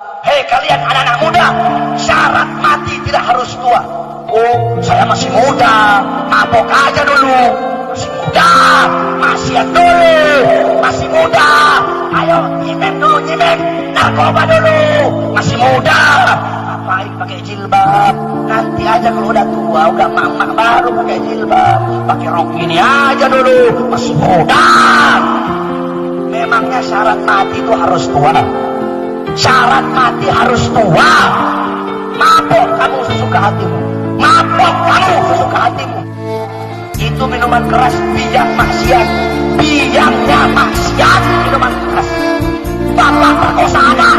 Hei kalian anak-anak muda, syarat mati tidak harus tua. Oh, saya masih muda, mabok aja dulu. Masih muda, maksiat dulu. Masih muda, ayo nyimeng dulu, nyimeng narkoba dulu. Masih muda, ngapain pakai jilbab? Nanti aja kalau udah tua, udah mama baru pakai jilbab. Pakai rok ini aja dulu, masih muda. Memangnya syarat mati itu harus tua? Syarat mati harus tua. Mabok kamu sesuka hatimu, mabok kamu sesuka hatimu. Itu minuman keras, biang maksiat. Biangnya maksiat, minuman keras. Bapak perkosa anak,